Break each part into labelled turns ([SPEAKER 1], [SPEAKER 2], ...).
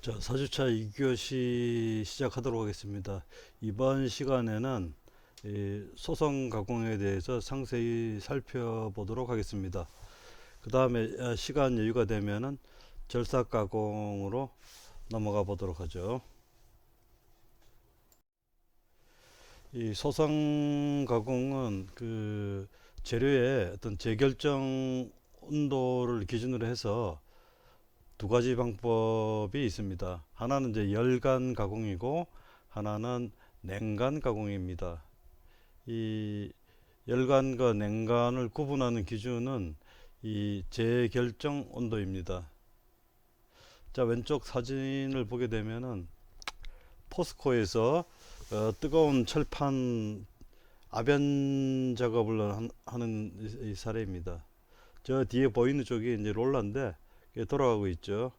[SPEAKER 1] 자, 4주차 2교시 시작하도록 하겠습니다. 이번 시간에는 이 소성 가공에 대해서 상세히 살펴보도록 하겠습니다. 그 다음에 시간 여유가 되면은 절삭 가공으로 넘어가 보도록 하죠. 이 소성 가공은 그 재료의 어떤 재결정 온도를 기준으로 해서 두 가지 방법이 있습니다. 하나는 이제 열간 가공이고 하나는 냉간 가공입니다. 이 열간과 냉간을 구분하는 기준은 이 재결정 온도입니다. 자, 왼쪽 사진을 보게 되면은 포스코에서 뜨거운 철판 아변 작업을 하는 이 사례입니다. 저 뒤에 보이는 쪽이 이제 롤러인데 돌아가고 있죠.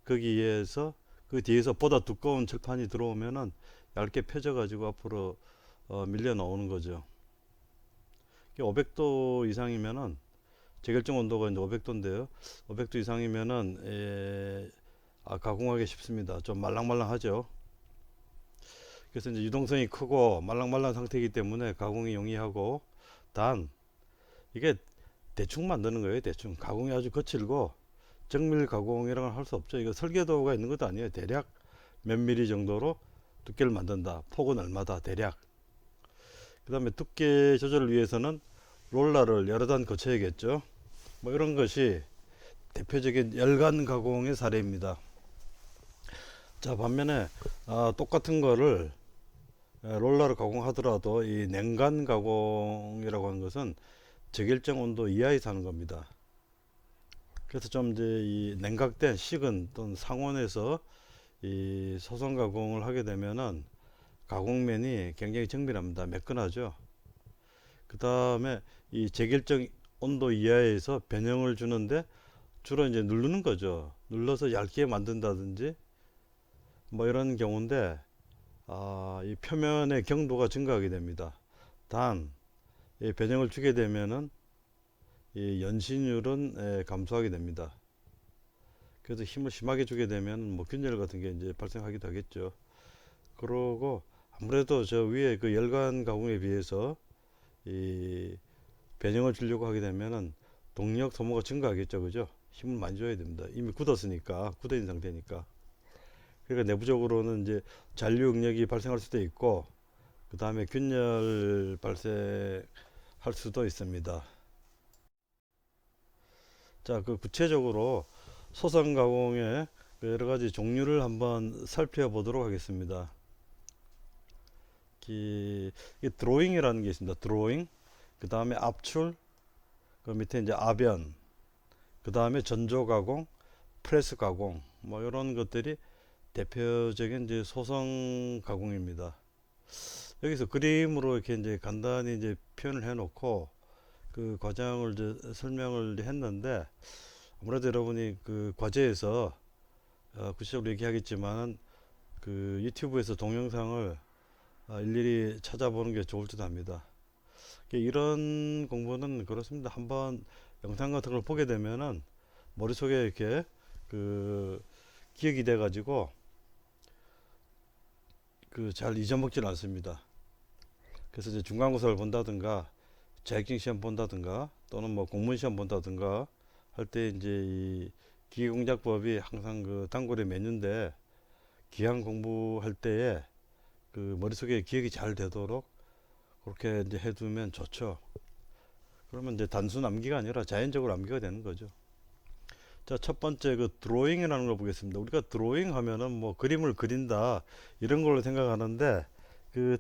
[SPEAKER 1] 거기에서 그 뒤에서 보다 두꺼운 철판이 들어오면은 얇게 펴져 가지고 앞으로 밀려 나오는 거죠. 500도 이상이면은 재결정 온도가 이제 500도인데요. 500도 이상이면은 가공하기 쉽습니다. 좀 말랑말랑하죠. 그래서 이제 유동성이 크고 말랑말랑 상태이기 때문에 가공이 용이하고, 단 이게 대충 만드는 거예요. 대충 가공이 아주 거칠고 정밀 가공이라고 할 수 없죠. 이거 설계도가 있는 것도 아니에요. 대략 몇 미리 정도로 두께를 만든다. 폭은 얼마다 대략. 그 다음에 두께 조절을 위해서는 롤러를 여러 단 거쳐야겠죠. 뭐 이런 것이 대표적인 열간 가공의 사례입니다. 자, 반면에 똑같은 거를 롤러로 가공하더라도 이 냉간 가공이라고 하는 것은 저결정 온도 이하에서 하는 겁니다. 그래서 좀 이제 이 냉각된 식은 또는 상온에서 이 소성 가공을 하게 되면은 가공면이 굉장히 정밀합니다. 매끈하죠. 그 다음에 이 재결정 온도 이하에서 변형을 주는데 주로 이제 누르는 거죠. 눌러서 얇게 만든다든지 뭐 이런 경우인데, 이 표면의 경도가 증가하게 됩니다. 단, 이 변형을 주게 되면은 이 연신율은 감소하게 됩니다. 그래서 힘을 심하게 주게 되면 뭐 균열 같은 게 이제 발생하기도 하겠죠. 그러고 아무래도 저 위에 그 열간 가공에 비해서 이 변형을 주려고 하게 되면은 동력 소모가 증가하겠죠. 그죠? 힘을 많이 줘야 됩니다. 이미 굳었으니까, 굳어 있는 상태니까. 그러니까 내부적으로는 이제 잔류 응력이 발생할 수도 있고, 그 다음에 균열 발생할 수도 있습니다. 자, 그 구체적으로 소상 가공의 여러 가지 종류를 한번 살펴보도록 하겠습니다. 이 드로잉이라는 게 있습니다. 드로잉, 그 다음에 압출, 그 밑에 이제 아변, 그 다음에 전조 가공, 프레스 가공, 뭐 이런 것들이 대표적인 이제 소성 가공입니다. 여기서 그림으로 이렇게 이제 간단히 이제 표현을 해놓고 그 과정을 이제 설명을 했는데, 아무래도 여러분이 그 과제에서 구체적으로 얘기하겠지만 그 유튜브에서 동영상을 일일이 찾아보는 게 좋을 듯 합니다. 이런 공부는 그렇습니다. 한번 영상 같은 걸 보게 되면은 머릿속에 이렇게 그 기억이 돼 가지고 그 잘 잊어먹지는 않습니다. 그래서 이제 중간고사를 본다든가 자격증 시험 본다든가 또는 뭐 공무원 시험 본다든가 할 때 이제 이 기계공작법이 항상 그 단골의 메뉴인데, 기한 공부할 때에 그 머릿속에 기억이 잘 되도록 그렇게 이제 해두면 좋죠. 그러면 이제 단순 암기가 아니라 자연적으로 암기가 되는 거죠. 자, 첫 번째 그 드로잉이라는 걸 보겠습니다. 우리가 드로잉 하면은 뭐 그림을 그린다 이런 걸로 생각하는데, 그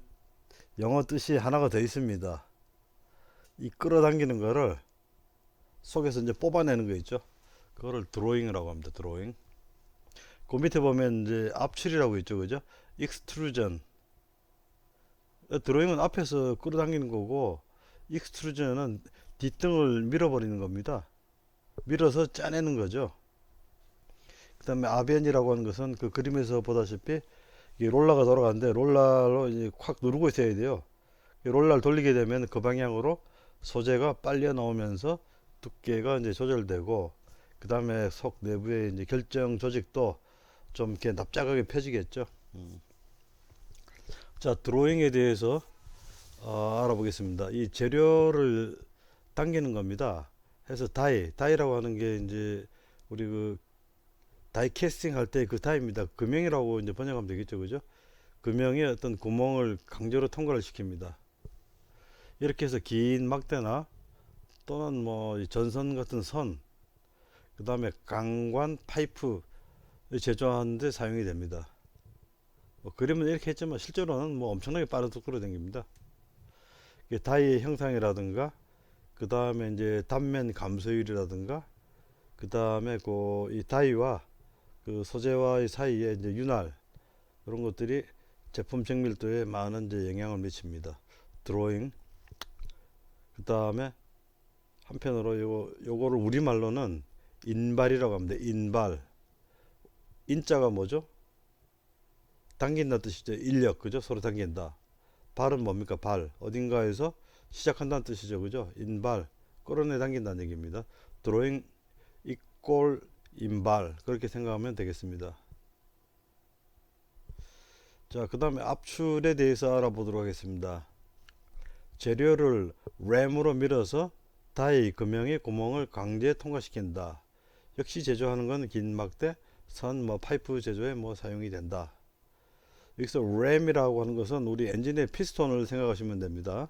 [SPEAKER 1] 영어 뜻이 하나가 더 있습니다. 이 끌어당기는 거를 속에서 이제 뽑아내는 거 있죠. 그거를 드로잉이라고 합니다. 드로잉. 그 밑에 보면 이제 압출이라고 있죠. 그죠? 익스트루전. 드로잉은 앞에서 끌어당기는 거고, 익스트루전은 뒷등을 밀어버리는 겁니다. 밀어서 짜내는 거죠. 그 다음에 아벤이라고 하는 것은 그 그림에서 보다시피 이 롤러가 돌아가는데 롤러로 이제 콱 누르고 있어야 돼요. 롤러를 돌리게 되면 그 방향으로 소재가 빨려 나오면서 두께가 이제 조절되고, 그 다음에 속 내부의 이제 결정 조직도 좀 이렇게 납작하게 펴지겠죠. 음. 자, 드로잉에 대해서 알아보겠습니다. 이 재료를 당기는 겁니다. 해서 다이라고 하는 게 이제 우리 그 다이 캐스팅 할 때 그 다이입니다. 금형이라고 이제 번역하면 되겠죠, 그죠? 금형의 어떤 구멍을 강제로 통과를 시킵니다. 이렇게 해서 긴 막대나 또는 뭐 전선 같은 선, 그 다음에 강관 파이프 제조하는데 사용이 됩니다. 뭐 그림은 이렇게 했지만 실제로는 뭐 엄청나게 빠른 속도로 당깁니다. 다이의 형상이라든가, 그 다음에 이제 단면 감소율이라든가, 그 다음에 그 이 다이와 그 소재와의 사이에 이제 윤활, 이런 것들이 제품 정밀도에 많은 이제 영향을 미칩니다. 드로잉. 그 다음에 한편으로 요거를 우리말로는 인발이라고 합니다. 인발. 인자가 뭐죠? 당긴다 뜻이죠. 인력, 그죠? 서로 당긴다. 발은 뭡니까? 발. 어딘가에서 시작한다는 뜻이죠. 그죠? 인발. 끌어내 당긴다는 얘기입니다. 드로잉 이꼴 인발. 그렇게 생각하면 되겠습니다. 자, 그 다음에 압출에 대해서 알아보도록 하겠습니다. 재료를 램으로 밀어서 다이 금형의 구멍을 강제 통과시킨다. 역시 제조하는 건 긴 막대, 선, 뭐 파이프 제조에 뭐 사용이 된다. 여기서 램이라고 하는 것은 우리 엔진의 피스톤을 생각하시면 됩니다.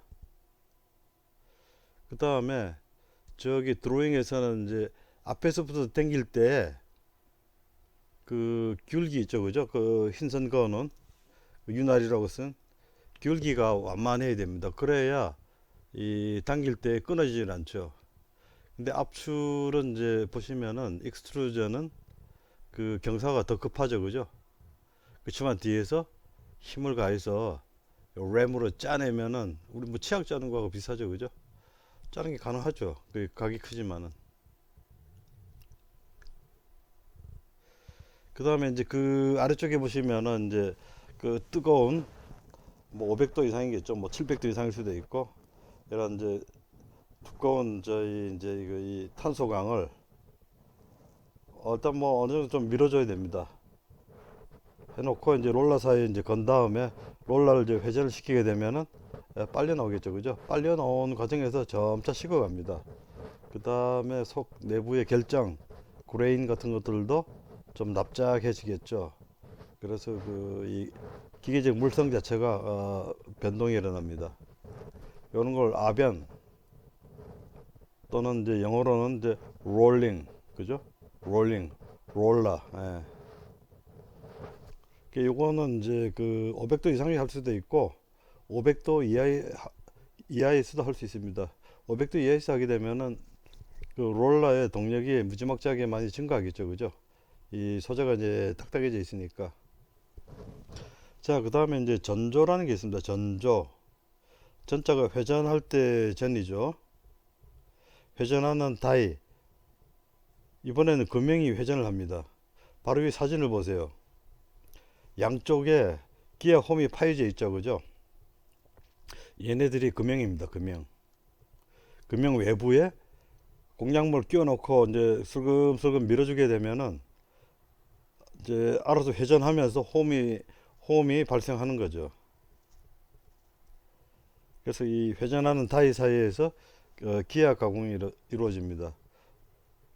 [SPEAKER 1] 그 다음에 저기 드로잉에서는 이제 앞에서부터 당길 때 그 귤기 있죠, 그죠? 그 흰선 그어놓은 윤활이라고 쓴 귤기가 완만해야 됩니다. 그래야 이 당길 때 끊어지질 않죠. 근데 압출은 이제 보시면은 익스트루전은 그 경사가 더 급하죠, 그죠? 그렇지만 뒤에서 힘을 가해서 램으로 짜내면은 우리 뭐 치약 짜는 거하고 비슷하죠, 그죠? 짜는 게 가능하죠. 그 각이 크지만은. 그 다음에 이제 그 아래쪽에 보시면은 이제 그 뜨거운 뭐 500도 이상이겠죠. 뭐 700도 이상일 수도 있고 이런 이제 두꺼운 저희 이제 이 탄소광을 일단 뭐 어느 정도 좀 밀어줘야 됩니다. 해놓고 이제 롤러 사이에 이제 건 다음에 롤러를 이제 회전을 시키게 되면은 빨려 나오겠죠, 그죠? 빨려 나오는 과정에서 점차 식어갑니다. 그 다음에 속 내부의 결정, 그레인 같은 것들도 좀 납작해지겠죠. 그래서 그 이 기계적 물성 자체가 변동이 일어납니다. 이런 걸 아변 또는 이제 영어로는 이제 롤링, 그죠? 롤링, 롤러. 예. 요거는 이제 그 500도 이상에 할 수도 있고 500도 이하에서도 할 수 있습니다. 500도 이하에서 하게 되면은 그 롤러의 동력이 무지막지하게 많이 증가하겠죠, 그죠? 이 소재가 이제 딱딱해져 있으니까. 자, 그 다음에 이제 전조라는 게 있습니다. 전조. 전자가 회전할 때 전이죠. 회전하는 다이. 이번에는 금형이 회전을 합니다. 바로 위 사진을 보세요. 양쪽에 기아 홈이 파여져 있죠, 그죠? 얘네들이 금형입니다. 금형. 금형 외부에 공략물 끼워 넣고 이제 슬금슬금 밀어주게 되면은 이제 알아서 회전하면서 홈이 발생하는 거죠. 그래서 이 회전하는 다이 사이에서 기압 가공이 이루어집니다.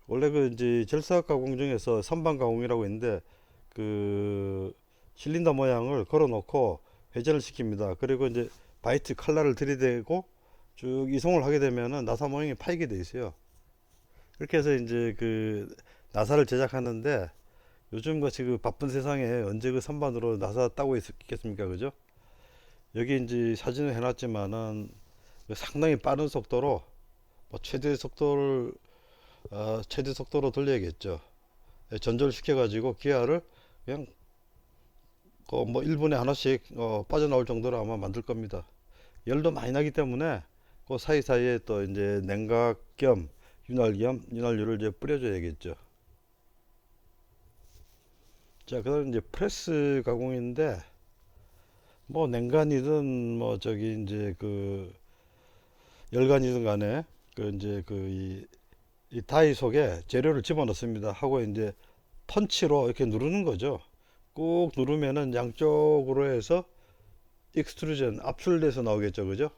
[SPEAKER 1] 원래 그 이제 절삭 가공 중에서 선반 가공이라고 있는데 그 실린더 모양을 걸어 놓고 회전을 시킵니다. 그리고 이제 바이트 칼날을 들이대고 쭉 이송을 하게 되면은 나사 모양이 파이게 돼 있어요. 그렇게 해서 이제 그 나사를 제작하는데 요즘 같이 그 바쁜 세상에 언제 그 선반으로 나사 따고 있겠습니까, 그죠? 여기 이제 사진을 해놨지만은 상당히 빠른 속도로 뭐 최대 속도로 돌려야겠죠. 전조를 시켜가지고 기아를 그냥 뭐 1분에 하나씩 빠져나올 정도로 아마 만들 겁니다. 열도 많이 나기 때문에 그 사이사이에 또 이제 냉각 겸 윤활유를 이제 뿌려줘야겠죠. 자, 그다음 이제 프레스 가공인데 뭐 냉간이든 뭐 저기 이제 그 열간이든 간에 그 이제 이 다이 속에 재료를 집어넣습니다. 하고 이제 펀치로 이렇게 누르는 거죠. 꾹 누르면은 양쪽으로 해서 익스트루전 압출돼서 나오겠죠, 그죠?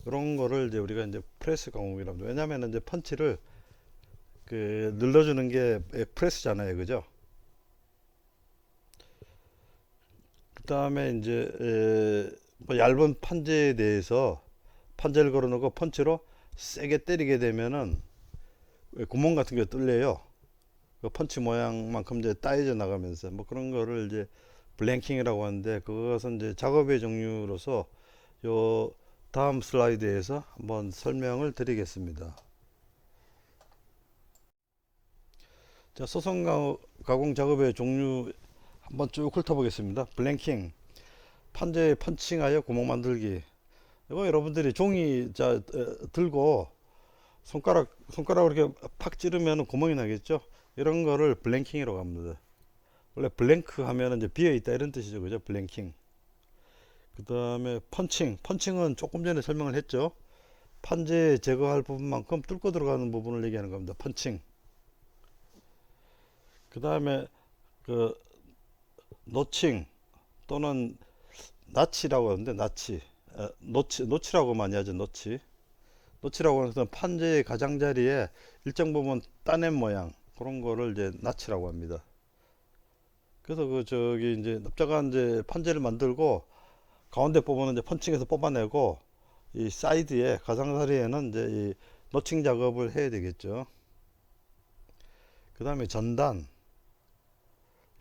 [SPEAKER 1] 그런 거를 이제 우리가 이제 프레스 가공이라고 합니다. 왜냐하면 이제 펀치를 그 눌러주는 게 프레스잖아요, 그죠? 그 다음에 이제 뭐 얇은 판재에 대해서 판재를 걸어놓고 펀치로 세게 때리게 되면은 구멍 같은 게 뚫려요. 그 펀치 모양만큼 이제 따여져 나가면서 뭐 그런 거를 이제 블랭킹이라고 하는데, 그것은 이제 작업의 종류로서 요 다음 슬라이드에서 한번 설명을 드리겠습니다. 자, 소성 가공 작업의 종류 한번 쭉 훑어보겠습니다. 블랭킹, 판재 펀칭하여 구멍 만들기. 이거 여러분들이 종이 들고 손가락으로 이렇게 팍 찌르면 구멍이 나겠죠. 이런 거를 블랭킹이라고 합니다. 원래 블랭크 하면 이제 비어 있다 이런 뜻이죠, 그죠? 블랭킹. 그 다음에 펀칭은 조금 전에 설명을 했죠. 판재 제거할 부분만큼 뚫고 들어가는 부분을 얘기하는 겁니다. 펀칭. 그 다음에 그 노칭 또는 나치라고 하는데, 노치라고 많이 하죠. 노치라고 하는 것은 판재의 가장자리에 일정 부분 따낸 모양, 그런 거를 이제 나치라고 합니다. 그래서 그 저기 이제 납작한 이제 판재를 만들고 가운데 부분은 이제 펀칭해서 뽑아내고, 이 사이드에 가장자리에는 이제 이 노칭 작업을 해야 되겠죠. 그 다음에 전단.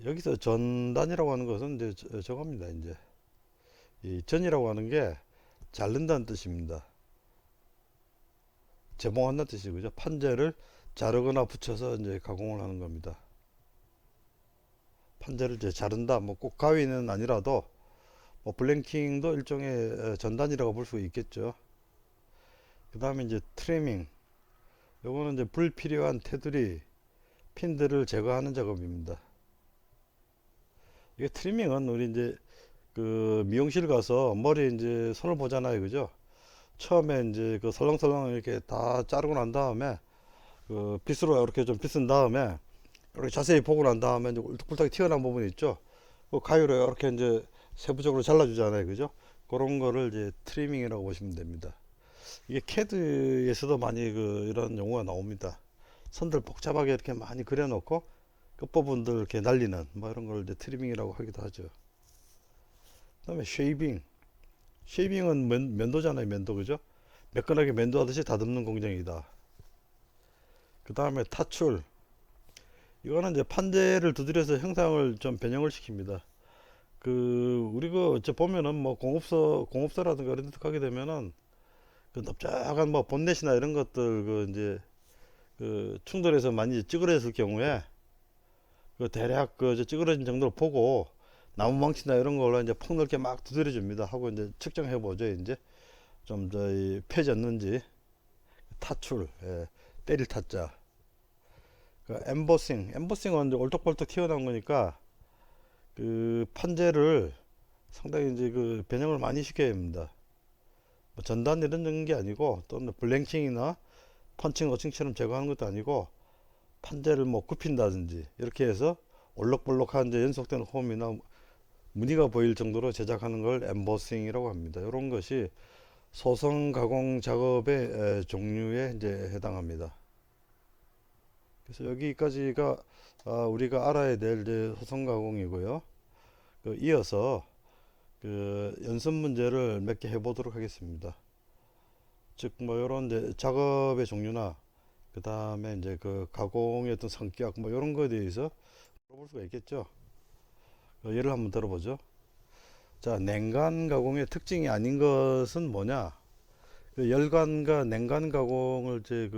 [SPEAKER 1] 여기서 전단이라고 하는 것은 이제 저겁니다. 이제 이 전이라고 하는 게 자른다는 뜻입니다. 재봉한다는 뜻이고요. 판재를 자르거나 붙여서 이제 가공을 하는 겁니다. 판재를 이제 자른다, 뭐 꼭 가위는 아니라도 뭐 블랭킹도 일종의 전단이라고 볼 수 있겠죠. 그 다음에 이제 트리밍. 요거는 이제 불필요한 테두리, 핀들을 제거하는 작업입니다. 이게 트리밍은 우리 이제 그 미용실 가서 머리 이제 손을 보잖아요, 그죠? 처음에 이제 그 설렁설렁 이렇게 다 자르고 난 다음에 그 빗으로 이렇게 좀 빗은 다음에 이렇게 자세히 보고 난 다음에 이제 울긋불긋하게 튀어나온 부분이 있죠. 그 가위로 이렇게 이제 세부적으로 잘라주잖아요, 그죠? 그런 거를 이제 트리밍이라고 보시면 됩니다. 이게 캐드에서도 많이 그 이런 용어가 나옵니다. 선들 복잡하게 이렇게 많이 그려놓고 끝부분들 이렇게 날리는 뭐 이런 걸 이제 트리밍이라고 하기도 하죠. 그다음에 쉐이빙은 면도잖아요, 면도, 그죠? 매끈하게 면도하듯이 다듬는 공정이다. 그 다음에 타출. 이거는 이제 판재를 두드려서 형상을 좀 변형을 시킵니다. 그 우리 저 보면은 뭐 공업소라든가 이런 데 가게 되면은 그 넓적한 뭐 본넷이나 이런 것들 그 이제 그 충돌해서 많이 찌그러졌을 경우에 그 대략 그 찌그러진 정도를 보고 나무 망치나 이런 걸로 이제 폭넓게 막 두드려 줍니다. 하고 이제 측정해 보죠. 이제 좀 저희 펴졌는지. 타출, 때릴 타자. 그 엠보싱은 이제 올떡벌떡 튀어나온 거니까 그 판재를 상당히 이제 그 변형을 많이 시켜야 합니다. 뭐 전단 이런 게 아니고, 또는 블랭킹이나 펀칭, 어칭처럼 제거하는 것도 아니고, 판재를 뭐 굽힌다든지 이렇게 해서 올록볼록한 이제 연속된 홈이나 무늬가 보일 정도로 제작하는 걸 엠보싱이라고 합니다. 이런 것이 소성 가공 작업의 종류에 이제 해당합니다. 그래서 여기까지가 우리가 알아야 될 이제 소성 가공이고요. 이어서 그 연습 문제를 몇 개 해보도록 하겠습니다. 즉 뭐 이런 작업의 종류나 그 다음에 이제 그 가공의 어떤 성격 뭐 이런 거에 대해서 물어볼 수가 있겠죠. 예를 한번 들어보죠. 자, 냉간 가공의 특징이 아닌 것은 뭐냐? 그 열간과 냉간 가공을 이제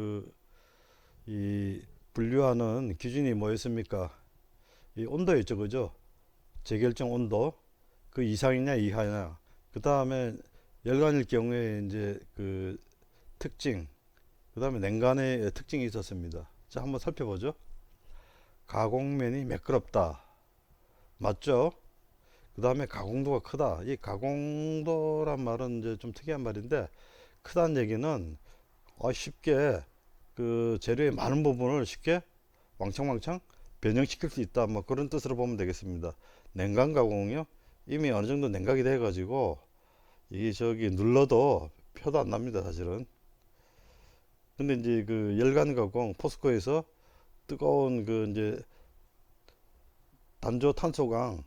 [SPEAKER 1] 이 분류하는 기준이 뭐였습니까? 이 온도였죠, 그죠? 재결정 온도 그 이상이냐 이하냐. 그 다음에 열간일 경우에 이제 그 특징, 그 다음에 냉간의 특징이 있었습니다. 자, 한번 살펴보죠. 가공면이 매끄럽다. 맞죠? 그 다음에 가공도가 크다. 이 가공도란 말은 이제 좀 특이한 말인데, 크다는 얘기는 쉽게 그 재료의 많은 부분을 쉽게 왕창왕창 변형시킬 수 있다. 뭐 그런 뜻으로 보면 되겠습니다. 냉각 가공이요. 이미 어느 정도 냉각이 돼 가지고 이게 저기 눌러도 표도 안 납니다, 사실은. 근데 이제 그 열간 가공 포스코에서 뜨거운 그 이제 단조 탄소광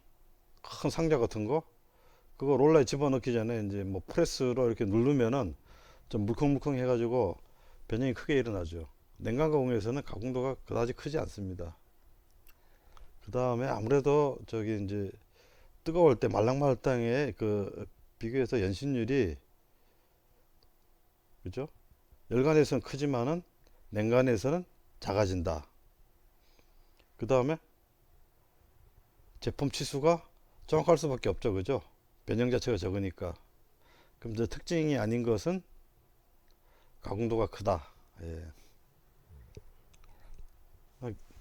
[SPEAKER 1] 큰 상자 같은 거 그거 롤러에 집어넣기 전에 이제 뭐 프레스로 이렇게 누르면은 좀 물컹물컹 해가지고 변형이 크게 일어나죠. 냉각 가공에서는 가공도가 그다지 크지 않습니다. 그 다음에 아무래도 저기 이제 뜨거울 때 말랑말랑에 그 비교해서 연신율이 그죠? 열간에서는 크지만은 냉간에서는 작아진다. 그 다음에 제품 치수가 정확할 수밖에 없죠, 그죠? 변형 자체가 적으니까. 그럼 이제 특징이 아닌 것은 가공도가 크다. 예.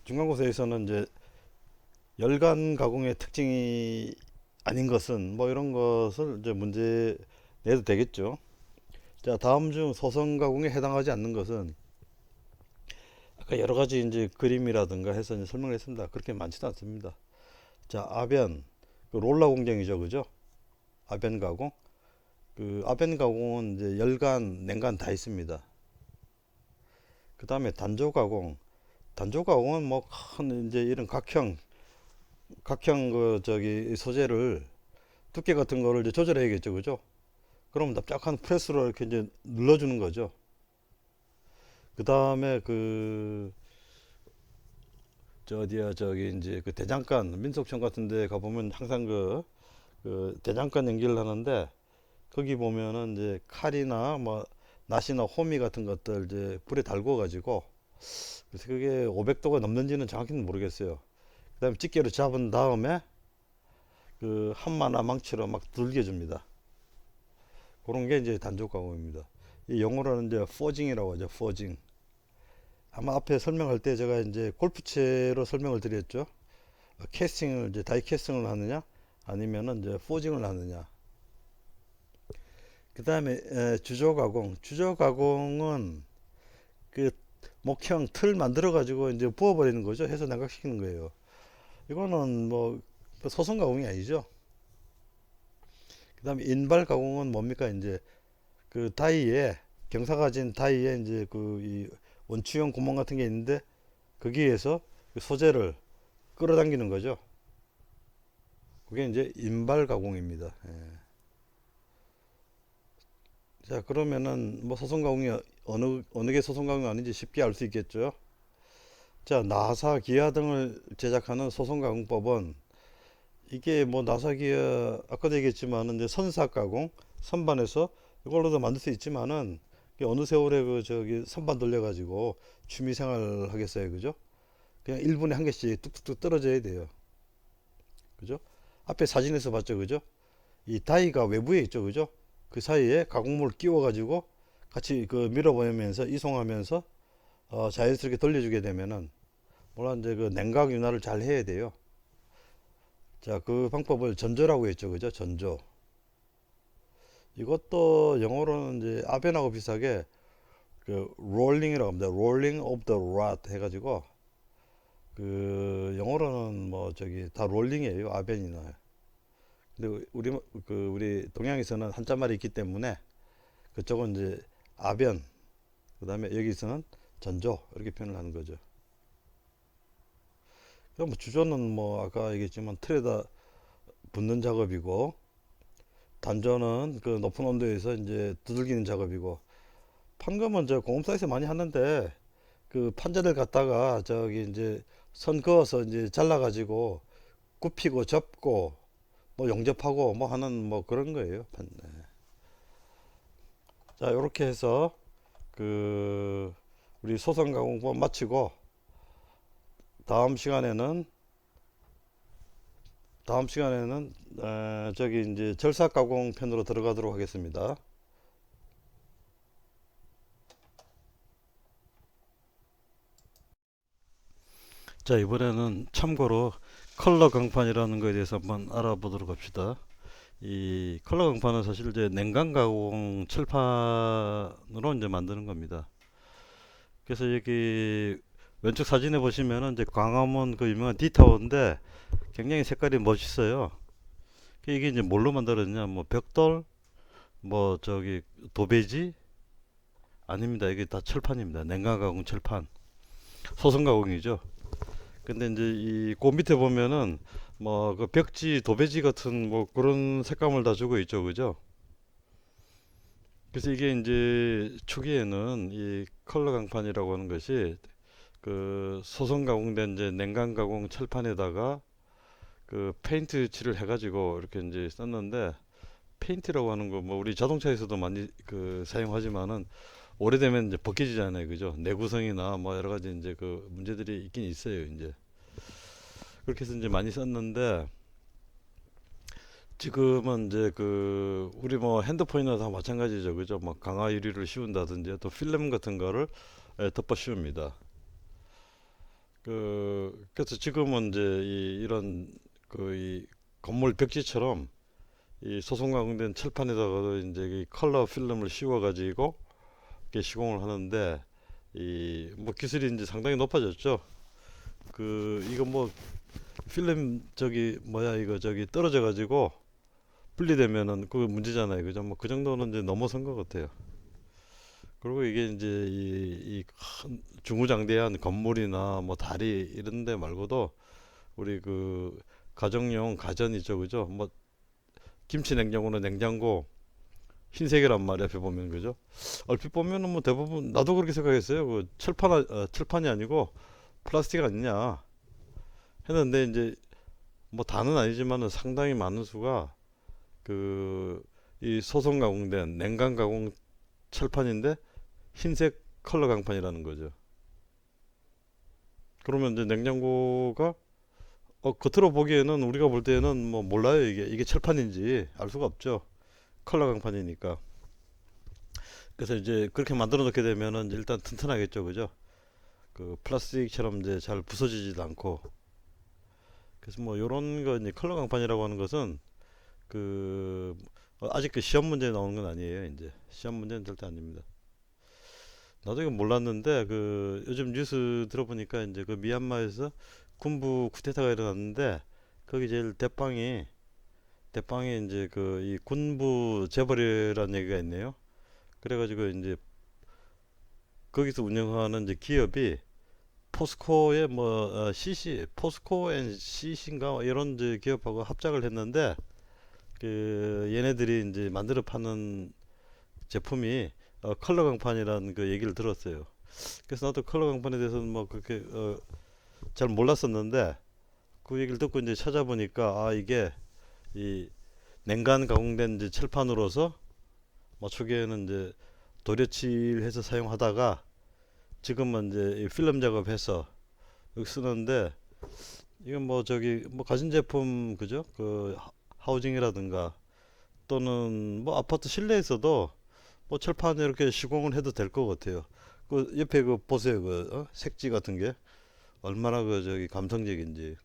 [SPEAKER 1] 중간고사에서는 이제 열간 가공의 특징이 아닌 것은 뭐 이런 것을 이제 문제 내도 되겠죠. 자, 다음 중 소성 가공에 해당하지 않는 것은 아까 여러 가지 이제 그림이라든가 해서 이제 설명을 했습니다. 그렇게 많지도 않습니다. 자, 아변, 그 롤러 공정이죠, 그죠? 아변 가공. 그 아변 가공은 이제 열간, 냉간 다 있습니다. 그 다음에 단조 가공. 단조 가공은 뭐 큰 이제 이런 각형 그 저기 소재를 두께 같은 거를 이제 조절해야겠죠, 그죠? 그럼 납작한 프레스로 이렇게 이제 눌러주는 거죠. 그 다음에 저 어디야 저기 이제 그 대장간 민속촌 같은 데 가보면 항상 그 대장간 연기를 하는데 거기 보면은 이제 칼이나 뭐 낫이나 호미 같은 것들 이제 불에 달궈 가지고 그래서 그게 500도가 넘는지는 정확히는 모르겠어요. 그 다음에 집게로 잡은 다음에 그 한마나 망치로 막 둘겨 줍니다. 그런 게 이제 단조 가공입니다. 이 영어로는 이제 포징이라고 하죠. 포징. 아마 앞에 설명할 때 제가 이제 골프채로 설명을 드렸죠. 캐스팅을 이제 다이 캐스팅을 하느냐 아니면은 이제 포징을 하느냐. 그 다음에 주조 가공. 주조 가공은 그 목형 틀 만들어 가지고 이제 부어버리는 거죠. 해서 냉각시키는 거예요. 이거는 뭐 소성 가공이 아니죠. 그 다음에 인발 가공은 뭡니까? 이제 그 다이에 경사가 진 다이에 이제 그 이 원추형 구멍 같은 게 있는데 거기에서 그 소재를 끌어당기는 거죠. 그게 이제 인발 가공입니다. 예. 자, 그러면은 뭐 소성 가공이 어느 게 소성 가공이 아닌지 쉽게 알 수 있겠죠. 자, 나사 기아 등을 제작하는 소성 가공법은 이게 뭐 나사 기아 아까도 얘기했지만은 이제 선삭 가공 선반에서 이걸로도 만들 수 있지만은 이게 어느 세월에 그 저기 선반 돌려가지고 취미생활 하겠어요, 그죠? 그냥 1분에 한 개씩 뚝뚝뚝 떨어져야 돼요, 그죠? 앞에 사진에서 봤죠, 그죠? 이 다이가 외부에 있죠, 그죠? 그 사이에 가공물을 끼워가지고 같이 그 밀어보면서 이송하면서 자연스럽게 돌려주게 되면은 물론 이제 그 냉각 윤활을 잘 해야 돼요. 자, 그 방법을 전조라고 했죠, 그죠? 전조. 이것도 영어로는 이제 아벤하고 비슷하게 그 롤링이라고 합니다. 롤링 오브 더 rod 해가지고 그 영어로는 뭐 저기 다 롤링이에요. 아벤이나. 근데 우리 동양에서는 한자말이 있기 때문에 그쪽은 이제 아변, 그 다음에 여기서는 전조 이렇게 표현을 하는 거죠. 그럼 뭐 주조는 뭐 아까 얘기했지만 틀에다 붓는 작업이고 단조는 그 높은 온도에서 이제 두들기는 작업이고 판금은 저 공업사에서 많이 하는데 그 판자들 갖다가 저기 이제 선 그어서 이제 잘라가지고 굽히고 접고 뭐 용접하고 뭐 하는 뭐 그런 거예요. 네. 자, 이렇게 해서 그 우리 소선 가공법 마치고 다음 시간에는 저기 이제 절삭 가공 편으로 들어가도록 하겠습니다. 자, 이번에는 참고로 컬러 강판이라는 거에 대해서 한번 알아보도록 합시다. 이 컬러 강판은 사실 이제 냉각 가공 칠판으로 이제 만드는 겁니다. 그래서 여기 왼쪽 사진에 보시면은 이제 광화문 그 유명한 D타워인데 굉장히 색깔이 멋있어요. 이게 이제 뭘로 만들었냐? 뭐 벽돌, 뭐 저기 도배지? 아닙니다. 이게 다 철판입니다. 냉각 가공 철판. 소성 가공이죠. 근데 이제 그 밑에 보면은 뭐 그 벽지, 도배지 같은 뭐 그런 색감을 다 주고 있죠. 그죠? 그래서 이게 이제 초기에는 이 컬러 강판이라고 하는 것이 그 소성 가공된 이제 냉각 가공 철판에다가 그 페인트 칠을 해가지고 이렇게 이제 썼는데, 페인트라고 하는 거 뭐 우리 자동차에서도 많이 그 사용하지만은 오래되면 이제 벗겨지잖아요. 그죠? 내구성이나 뭐 여러 가지 이제 그 문제들이 있긴 있어요. 이제 그렇게 해서 이제 많이 썼는데, 지금은 이제 그 우리 뭐 핸드폰이나 다 마찬가지죠. 그죠? 뭐 강화 유리를 씌운다든지 또 필름 같은 거를 덮어 씌웁니다. 그래서 지금은 이제 이런 그 이 건물 벽지처럼 이 소성 가공된 철판에다가 이제 이 컬러 필름을 씌워 가지고 이렇게 시공을 하는데, 이 뭐 기술이 이제 상당히 높아졌죠. 이거 뭐 필름 저기 뭐야 이거 저기 떨어져 가지고 분리되면은 그 문제잖아요. 그죠? 뭐 그 정도는 이제 넘어선 것 같아요. 그리고 이게 이제 이큰 중구장대한 건물이나 뭐 다리 이런 데 말고도 우리 그 가정용 가전 있죠. 그죠? 뭐 김치 냉장고나 냉장고 흰색이란 말이야. 앞에 보면. 그죠? 얼핏 보면은 뭐 대부분 나도 그렇게 생각했어요. 그 철판이 아니고 플라스틱 아니냐 했는데, 이제 뭐 다는 아니지만은 상당히 많은 수가 그 이 소성 가공된 냉각 가공 철판인데 흰색 컬러 강판이라는 거죠. 그러면 이제 냉장고가 겉으로 보기에는, 우리가 볼 때는 뭐 몰라요. 이게 철판인지 알 수가 없죠. 컬러 강판이니까. 그래서 이제 그렇게 만들어 놓게 되면은 이제 일단 튼튼하겠죠. 그죠? 그 플라스틱처럼 이제 잘 부서지지도 않고. 그래서 뭐 요런 거 이제 컬러 강판이라고 하는 것은 그 아직 그 시험 문제에 나오는 건 아니에요. 이제 시험 문제는 절대 아닙니다. 나도 이거 몰랐는데 그 요즘 뉴스 들어보니까 이제 그 미얀마에서 군부 쿠데타가 일어났는데, 거기 제일 대빵이 이제 그 이 군부 재벌이라는 얘기가 있네요. 그래가지고 이제 거기서 운영하는 이제 기업이 포스코의 뭐 CC 포스코 앤 CC인가 이런 이제 기업하고 합작을 했는데, 그 얘네들이 이제 만들어 파는 제품이 컬러 강판이라는 그 얘기를 들었어요. 그래서 나도 컬러 강판에 대해서는 뭐 그렇게 잘 몰랐었는데, 그 얘기를 듣고 이제 찾아보니까 이게 이 냉간 가공된 이제 철판으로서 뭐 초기에는 이제 도려칠해서 사용하다가 지금은 이제 이 필름 작업해서 여기 쓰는데, 이건 뭐 저기 뭐 가전제품 그죠? 그 하우징이라든가 또는 뭐 아파트 실내에서도 뭐 철판에 이렇게 시공을 해도 될 것 같아요. 그 옆에 그 보세요. 색지 같은 게 얼마나 그 저기 감성적인지.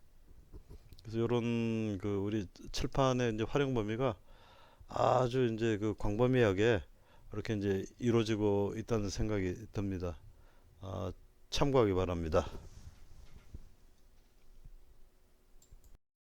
[SPEAKER 1] 그래서 요런 그 우리 철판의 이제 활용 범위가 아주 이제 그 광범위하게 이렇게 이제 이루어지고 있다는 생각이 듭니다. 아, 참고하기 바랍니다.